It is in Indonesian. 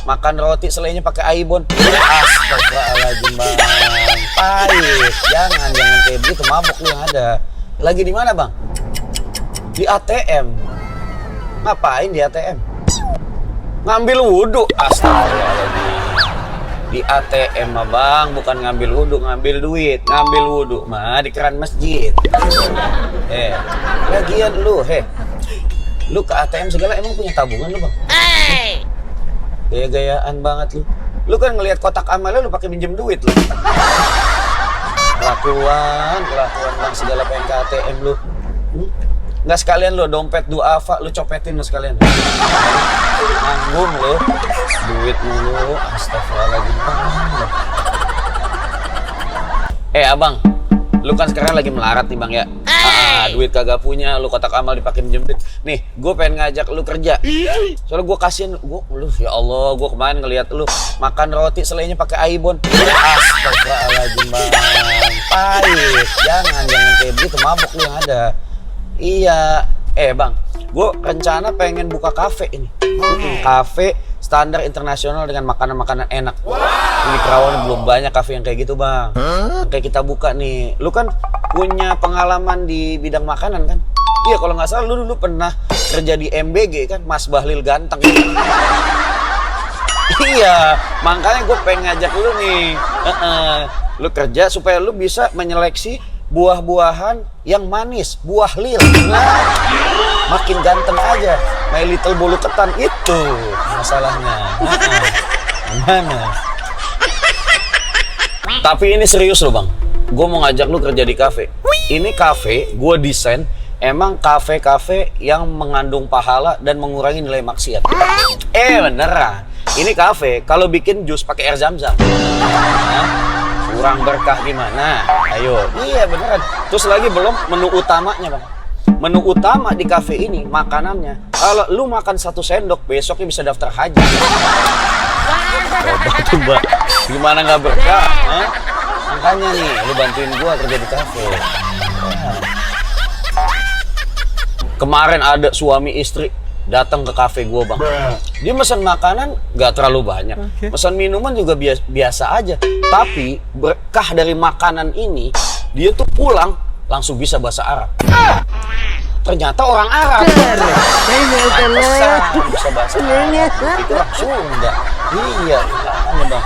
makan roti selainya pakai Aibon. Astagfirullahaladzim bang, pahit. Jangan kayak begitu, mabuk lu yang ada. Lagi di mana bang? Di ATM. Ngapain di ATM? Ngambil wudhu. Astagfirullahaladzim. Di ATM mah bang, bukan ngambil wudhu, ngambil duit. Ngambil wudhu mah di keran masjid. Lagian lu, lu ke ATM segala emang punya tabungan lu bang? Gaya-gayaan banget lu. Lu kan ngelihat kotak amal lu pakai minjem duit lu. Kelakuan bang, segala pengen ke ATM lu. Nggak sekalian lu dompet duafa lu copetin lu sekalian. Nanggung lu, duit mulu. Astagfirullahaladzim. Abang, lu kan sekarang lagi melarat nih bang ya. Duit kagak punya, lu kotak amal dipakai minjem duit. Nih, gue pengen ngajak lu kerja. Soalnya gue kasihan, lu ya Allah, gue kemarin ngeliat lu makan roti selainya pakai Aibon. Astagfirullahaladzim bang, pahit. Jangan kayak begitu, mabuk lu yang ada. Iya, bang, gue rencana pengen buka kafe ini. Kafe standar internasional dengan makanan-makanan enak. Ini Perawan belum banyak kafe yang kayak gitu bang. Kayak kita buka nih. Lu kan punya pengalaman di bidang makanan kan? Iya, kalau nggak salah lu dulu pernah kerja di MBG kan, Mas Bahlil Ganteng. Iya, makanya gue pengen ngajak lu nih. Lu kerja supaya lu bisa menyeleksi buah-buahan yang manis, buah lil. Nah, makin ganteng aja. My little bolu ketan itu masalahnya. Gimana? Tapi ini serius loh bang. Gue mau ngajak lu kerja di kafe. Ini kafe gue desain emang kafe-kafe yang mengandung pahala dan mengurangi nilai maksiat. Beneran. Ini kafe kalau bikin jus pakai air zam-zam. Kurang berkah gimana? Ayo. Iya beneran. Terus lagi belum menu utamanya bang. Menu utama di kafe ini makanannya. Kalau lu makan 1 sendok besoknya bisa daftar haji. Coba tuh mbak. Gimana nggak berkah? Makanya nih, lu bantuin gua kerja di kafe. Kemarin ada suami istri datang ke kafe gua bang. Dia pesan makanan nggak terlalu banyak, pesan minuman juga biasa aja. Tapi berkah dari makanan ini, dia tuh pulang langsung bisa bahasa Arab. Ternyata orang Arab. Bisa bahasa Arab. Itu orang Sunda. Iya, bang.